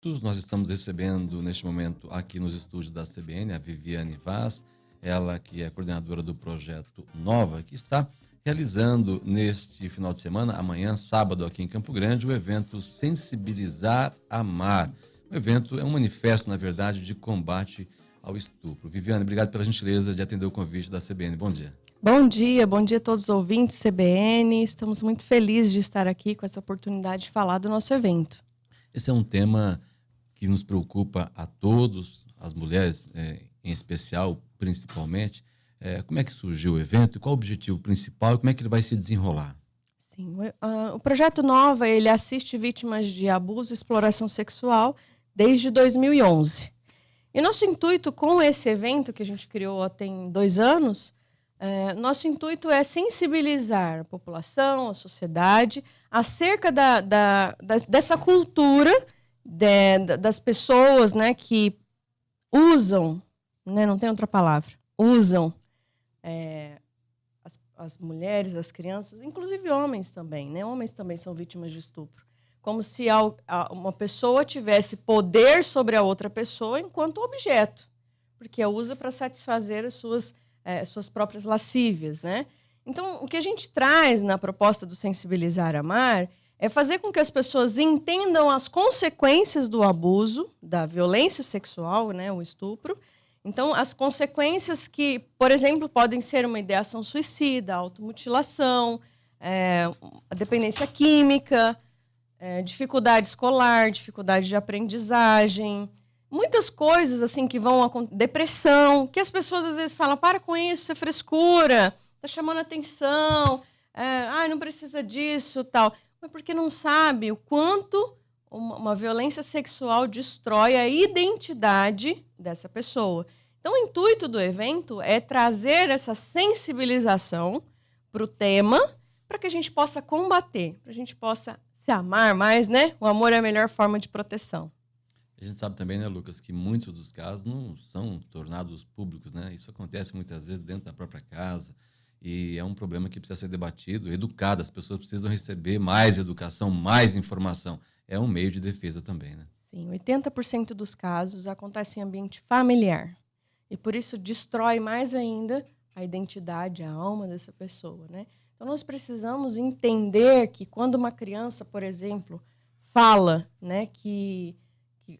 Projetos. Nós estamos recebendo, neste momento, aqui nos estúdios da CBN, a Viviane Vaz, ela que é coordenadora do Projeto Nova, que está realizando neste final de semana, amanhã, sábado, aqui em Campo Grande, o evento Sensibilizar Amar. O evento é um manifesto, na verdade, de combate ao estupro. Viviane, obrigado pela gentileza de atender o convite da CBN. Bom dia. Bom dia a todos os ouvintes CBN. Estamos muito felizes de estar aqui com essa oportunidade de falar do nosso evento. Esse é um tema que nos preocupa a todos, as mulheres em especial, principalmente. Como é que surgiu o evento? Qual o objetivo principal e como é que ele vai se desenrolar? Sim, o Projeto Nova, ele assiste vítimas de abuso e exploração sexual desde 2011. E nosso intuito com esse evento, que a gente criou tem 2 anos, nosso intuito é sensibilizar a população, a sociedade, acerca dessa cultura das pessoas, né, que usam, né, não tem outra palavra, usam as mulheres, as crianças, inclusive homens também, né? Homens também são vítimas de estupro. Como se uma pessoa tivesse poder sobre a outra pessoa enquanto objeto, porque a usa para satisfazer as suas próprias lascívias, né? Então, o que a gente traz na proposta do Sensibilizar Amar é fazer com que as pessoas entendam as consequências do abuso, da violência sexual, né, o estupro. Então, as consequências que, por exemplo, podem ser uma ideação suicida, automutilação, a dependência química, dificuldade escolar, dificuldade de aprendizagem, muitas coisas assim que vão acontecer, depressão, que as pessoas às vezes falam, para com isso, isso é frescura, está chamando atenção, não precisa disso, tal. Mas porque não sabe o quanto uma violência sexual destrói a identidade dessa pessoa. Então, o intuito do evento é trazer essa sensibilização para o tema, para que a gente possa combater, para a gente possa se amar mais, né? O amor é a melhor forma de proteção. A gente sabe também, né, Lucas, que muitos dos casos não são tornados públicos, né? Isso acontece muitas vezes dentro da própria casa e é um problema que precisa ser debatido, educado. As pessoas precisam receber mais educação, mais informação. É um meio de defesa também, né? Sim, 80% dos casos acontecem em ambiente familiar. E por isso destrói mais ainda a identidade, a alma dessa pessoa, né? Então nós precisamos entender que quando uma criança, por exemplo, fala, né, que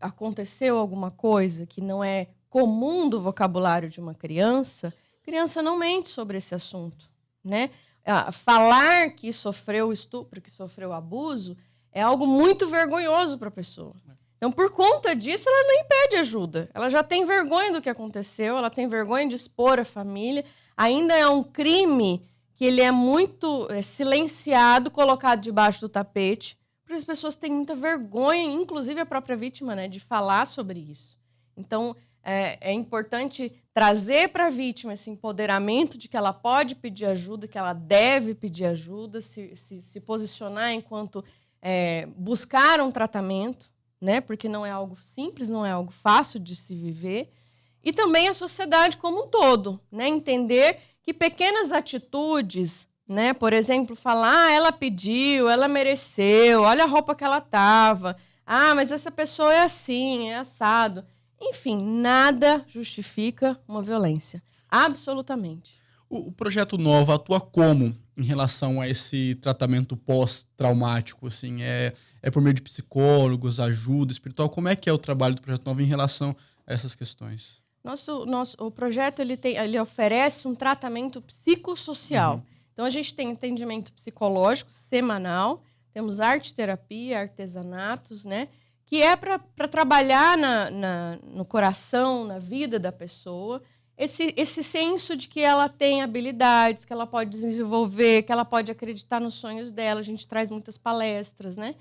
aconteceu alguma coisa que não é comum do vocabulário de uma criança, a criança não mente sobre esse assunto, né? Falar que sofreu estupro, que sofreu abuso, é algo muito vergonhoso para a pessoa. Então, por conta disso, ela nem pede ajuda. Ela já tem vergonha do que aconteceu, ela tem vergonha de expor a família. Ainda é um crime que ele é muito silenciado, colocado debaixo do tapete, porque as pessoas têm muita vergonha, inclusive a própria vítima, né, de falar sobre isso. Então, é importante trazer para a vítima esse empoderamento de que ela pode pedir ajuda, que ela deve pedir ajuda, se posicionar enquanto buscar um tratamento, né? Porque não é algo simples, não é algo fácil de se viver. E também a sociedade como um todo, né? Entender que pequenas atitudes, né? Por exemplo, falar, ela pediu, ela mereceu, olha a roupa que ela estava, mas essa pessoa é assim, é assado. Enfim, nada justifica uma violência. Absolutamente. O Projeto Nova atua como em relação a esse tratamento pós-traumático? Assim, é por meio de psicólogos, ajuda espiritual? Como é que é o trabalho do Projeto Nova em relação a essas questões? O projeto ele oferece um tratamento psicossocial. Então, a gente tem atendimento psicológico semanal, temos arte-terapia, artesanatos, né? Que é para trabalhar no coração, na vida da pessoa, esse senso de que ela tem habilidades, que ela pode desenvolver, que ela pode acreditar nos sonhos dela. A gente traz muitas palestras, né?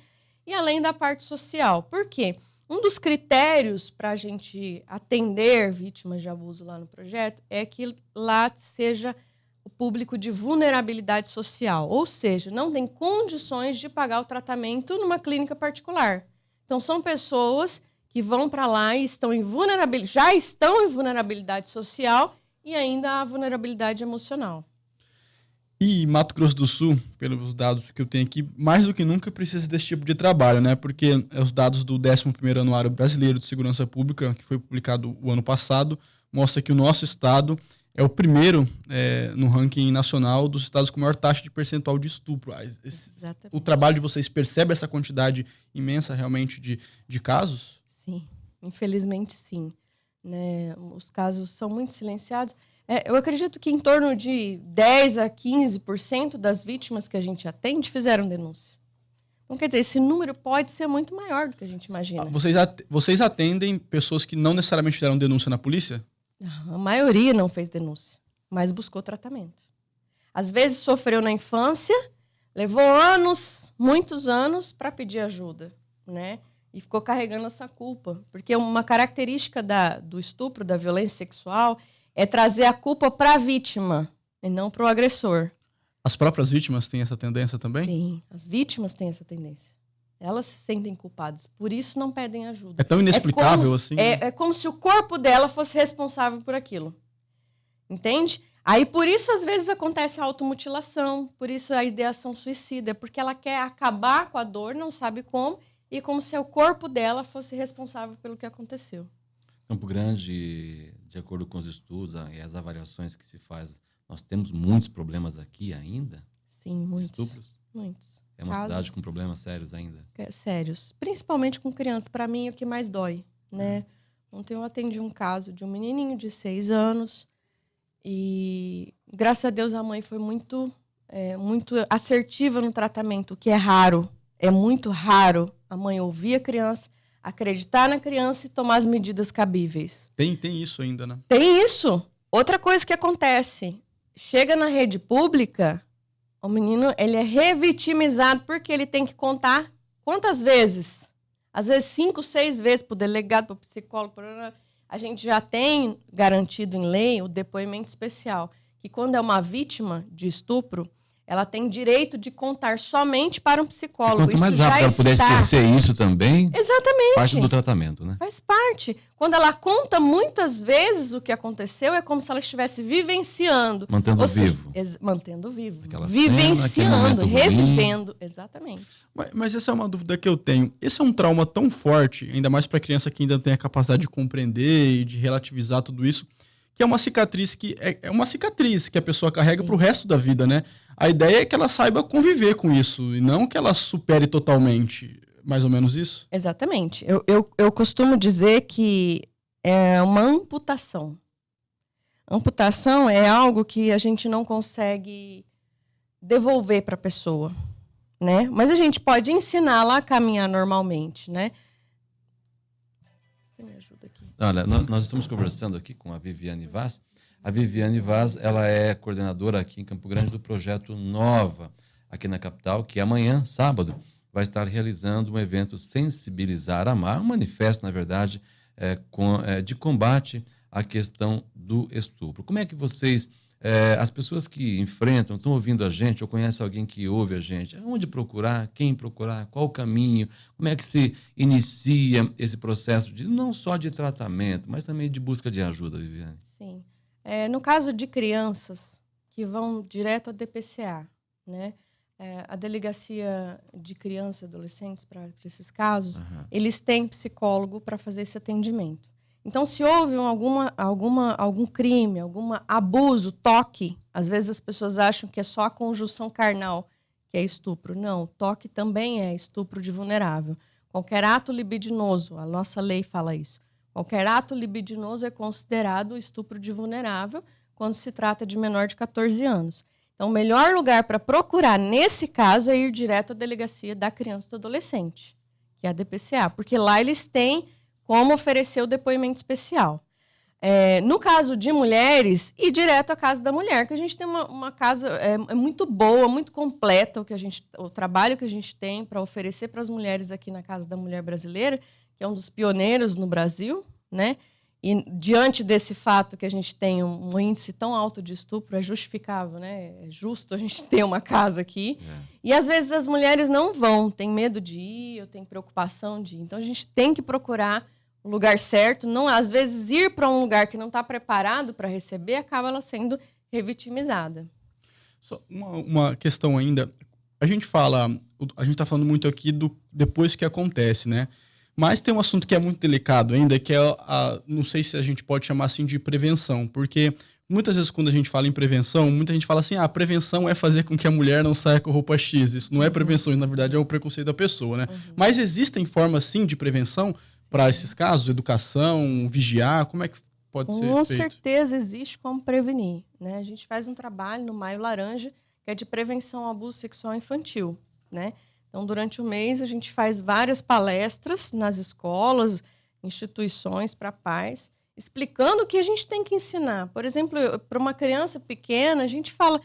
E além da parte social. Por quê? Um dos critérios para a gente atender vítimas de abuso lá no projeto é que lá seja o público de vulnerabilidade social, ou seja, não tem condições de pagar o tratamento numa clínica particular. Então, são pessoas que vão para lá e já estão em vulnerabilidade social e ainda há vulnerabilidade emocional. E Mato Grosso do Sul, pelos dados que eu tenho aqui, mais do que nunca precisa desse tipo de trabalho, né? Porque os dados do 11º Anuário Brasileiro de Segurança Pública, que foi publicado o ano passado, mostra que o nosso estado é o primeiro no ranking nacional dos estados com maior taxa de percentual de estupro. O trabalho de vocês percebe essa quantidade imensa realmente de casos? Sim, infelizmente sim. Né? Os casos são muito silenciados. Eu acredito que em torno de 10% a 15% das vítimas que a gente atende fizeram denúncia. Então, quer dizer, esse número pode ser muito maior do que a gente imagina. Vocês atendem pessoas que não necessariamente fizeram denúncia na polícia? A maioria não fez denúncia, mas buscou tratamento. Às vezes sofreu na infância, levou anos, muitos anos, para pedir ajuda, né? E ficou carregando essa culpa. Porque uma característica do estupro, da violência sexual, é trazer a culpa para a vítima e não para o agressor. As próprias vítimas têm essa tendência também? Sim, as vítimas têm essa tendência. Elas se sentem culpadas, por isso não pedem ajuda. É tão inexplicável assim? É como se o corpo dela fosse responsável por aquilo. Entende? Aí, por isso, às vezes, acontece a automutilação, por isso a ideação suicida, porque ela quer acabar com a dor, não sabe como, e como se o corpo dela fosse responsável pelo que aconteceu. Campo Grande, de acordo com os estudos e as avaliações que se faz, nós temos muitos problemas aqui ainda? Sim, muitos. Estupros? Muitos. É uma cidade com problemas sérios ainda? Sérios. Principalmente com crianças. Para mim, é o que mais dói, né? Ontem eu atendi um caso de um menininho de 6 anos e, graças a Deus, a mãe foi muito assertiva no tratamento, o que é raro. É muito raro a mãe ouvir a criança, acreditar na criança e tomar as medidas cabíveis. Tem isso ainda, né? Tem isso. Outra coisa que acontece, chega na rede pública, o menino ele é revitimizado porque ele tem que contar quantas vezes? Às vezes 5, 6 vezes para o delegado, para o psicólogo. A gente já tem garantido em lei o depoimento especial, que quando é uma vítima de estupro, ela tem direito de contar somente para um psicólogo. E quanto mais rápido ela puder esquecer isso também, exatamente, parte do tratamento, né? Faz parte. Quando ela conta muitas vezes o que aconteceu, é como se ela estivesse vivenciando. Mantendo vivo. Mantendo vivo. Aquela vivenciando, cena, revivendo. Exatamente. Mas essa é uma dúvida que eu tenho. Esse é um trauma tão forte, ainda mais para criança que ainda não tem a capacidade de compreender e de relativizar tudo isso, que é uma cicatriz que uma cicatriz que a pessoa carrega para o resto da vida, né? A ideia é que ela saiba conviver com isso e não que ela supere totalmente. Mais ou menos isso? Exatamente. Eu costumo dizer que é uma amputação. Amputação é algo que a gente não consegue devolver para a pessoa, né? Mas a gente pode ensiná-la a caminhar normalmente, né? Você me ajuda aqui. Olha, nós estamos conversando aqui com a Viviane Vaz. A Viviane Vaz, ela é coordenadora aqui em Campo Grande do projeto Nova, aqui na capital, que amanhã, sábado, vai estar realizando um evento Sensibilizar Amar, um manifesto, na verdade, de combate à questão do estupro. Como é que vocês, as pessoas que enfrentam, estão ouvindo a gente, ou conhecem alguém que ouve a gente, onde procurar, quem procurar, qual o caminho, como é que se inicia esse processo, não só de tratamento, mas também de busca de ajuda, Viviane? Sim. No caso de crianças que vão direto à DPCA, né? A Delegacia de Crianças e Adolescentes, para esses casos, eles têm psicólogo para fazer esse atendimento. Então, se houve algum crime, algum abuso, toque, às vezes as pessoas acham que é só a conjunção carnal que é estupro. Não, toque também é estupro de vulnerável. Qualquer ato libidinoso, a nossa lei fala isso. Qualquer ato libidinoso é considerado estupro de vulnerável quando se trata de menor de 14 anos. Então, o melhor lugar para procurar, nesse caso, é ir direto à Delegacia da Criança e do Adolescente, que é a DPCA, porque lá eles têm como oferecer o depoimento especial. No caso de mulheres, ir direto à Casa da Mulher, que a gente tem uma casa muito boa, muito completa, o trabalho que a gente tem para oferecer para as mulheres aqui na Casa da Mulher Brasileira, que é um dos pioneiros no Brasil, né? E diante desse fato que a gente tem um índice tão alto de estupro, é justificável, né? É justo a gente ter uma casa aqui. E às vezes as mulheres não vão, têm medo de ir, ou têm preocupação de ir. Então a gente tem que procurar o lugar certo. Não, às vezes ir para um lugar que não está preparado para receber, acaba ela sendo revitimizada. Só uma questão ainda. A gente está falando muito aqui do depois que acontece, né? Mas tem um assunto que é muito delicado ainda, que é não sei se a gente pode chamar assim de prevenção, porque muitas vezes quando a gente fala em prevenção, muita gente fala assim, a prevenção é fazer com que a mulher não saia com roupa X. Isso não é prevenção, na verdade é o preconceito da pessoa, né? Mas existem formas sim de prevenção para esses casos, educação, vigiar, como é que pode ser feito? Com certeza existe como prevenir, né? A gente faz um trabalho no Maio Laranja, que é de prevenção ao abuso sexual infantil, né? Então, durante o mês, a gente faz várias palestras nas escolas, instituições para pais, explicando o que a gente tem que ensinar. Por exemplo, para uma criança pequena, a gente fala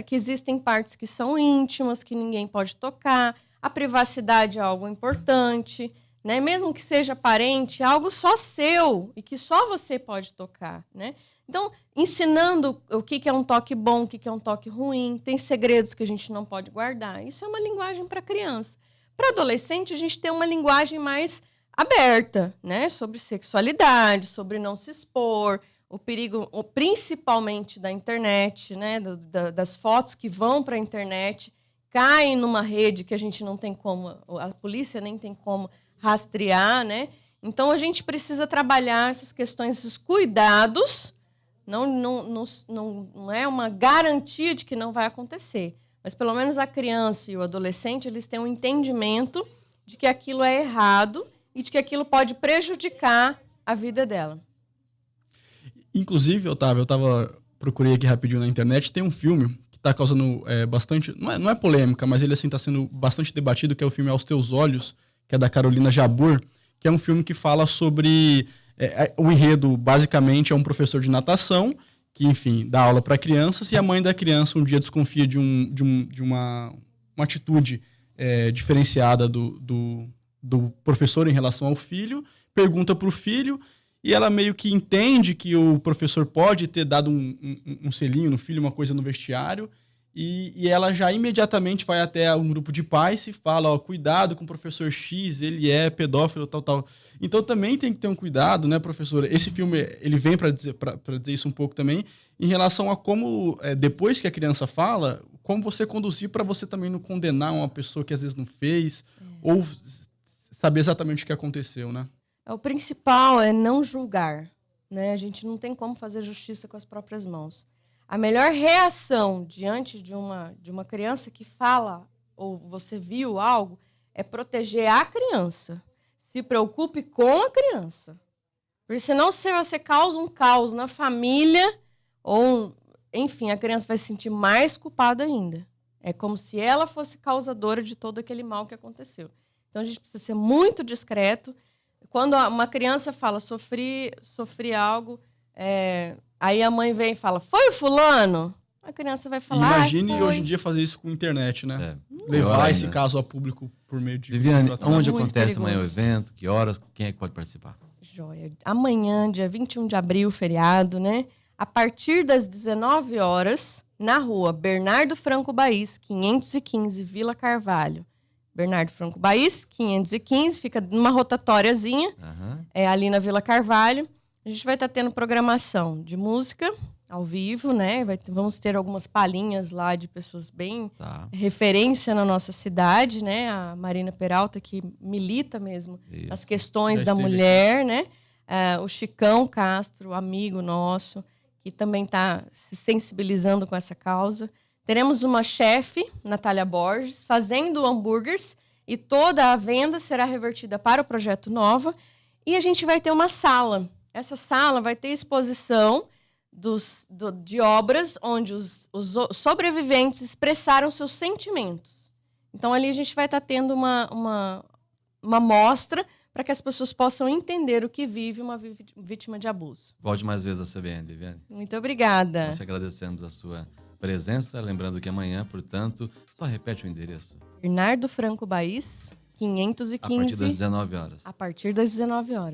que existem partes que são íntimas, que ninguém pode tocar, a privacidade é algo importante, né? Mesmo que seja parente, é algo só seu e que só você pode tocar, né? Então, ensinando o que é um toque bom, o que é um toque ruim, tem segredos que a gente não pode guardar. Isso é uma linguagem para criança. Para adolescente, a gente tem uma linguagem mais aberta, né? Sobre sexualidade, sobre não se expor, o perigo, principalmente da internet, né? Das fotos que vão para a internet, caem numa rede que a gente não tem como, a polícia nem tem como rastrear, né? Então, a gente precisa trabalhar essas questões, esses cuidados. Não é uma garantia de que não vai acontecer, mas pelo menos a criança e o adolescente eles têm um entendimento de que aquilo é errado e de que aquilo pode prejudicar a vida dela. Inclusive, Otávio, procurei aqui rapidinho na internet, tem um filme que está causando bastante, não é polêmica, mas ele assim está sendo bastante debatido, que é o filme Aos Teus Olhos, que é da Carolina Jabbour, que é um filme que fala sobre... o enredo, basicamente, é um professor de natação que, enfim, dá aula para crianças e a mãe da criança um dia desconfia de uma atitude diferenciada do professor em relação ao filho, pergunta para o filho e ela meio que entende que o professor pode ter dado um selinho no filho, uma coisa no vestiário, e ela já imediatamente vai até um grupo de pais e fala, ó, cuidado com o professor X, ele é pedófilo, tal. Então também tem que ter um cuidado, né, professora? Esse filme, ele vem para dizer isso um pouco também, em relação a como, depois que a criança fala, como você conduzir para você também não condenar uma pessoa que às vezes não fez, ou saber exatamente o que aconteceu, né? O principal é não julgar, né? A gente não tem como fazer justiça com as próprias mãos. A melhor reação diante de uma criança que fala ou você viu algo é proteger a criança. Se preocupe com a criança. Porque senão se você causa um caos na família, ou, enfim, a criança vai se sentir mais culpada ainda. É como se ela fosse causadora de todo aquele mal que aconteceu. Então, a gente precisa ser muito discreto. Quando uma criança fala, sofri algo... Aí a mãe vem e fala, foi o fulano? A criança vai falar, imagine hoje em dia fazer isso com a internet, né? Levar esse caso ao público por meio de... Viviane, onde acontece amanhã o evento? Que horas? Quem é que pode participar? Joia. Amanhã, dia 21 de abril, feriado, né? A partir das 19 horas, na rua Bernardo Franco Baís, 515, Vila Carvalho. Bernardo Franco Baís, 515, fica numa rotatóriazinha, ali na Vila Carvalho. A gente vai estar tendo programação de música ao vivo, né? Vamos ter algumas palhinhas lá de pessoas bem referência na nossa cidade, né? A Marina Peralta, que milita mesmo nas questões da mulher, né? O Chicão Castro, amigo nosso, que também está se sensibilizando com essa causa. Teremos uma chefe, Natália Borges, fazendo hambúrgueres e toda a venda será revertida para o Projeto Nova. E a gente vai ter uma sala. Essa sala vai ter exposição de obras onde os sobreviventes expressaram seus sentimentos. Então, ali a gente vai estar tendo uma mostra para que as pessoas possam entender o que vive uma vítima de abuso. Volte mais vezes à CBN, Viviane. Muito obrigada. Nós agradecemos a sua presença. Lembrando que amanhã, portanto, só repete o endereço. Bernardo Franco Baís, 515. A partir das 19 horas. A partir das 19 horas.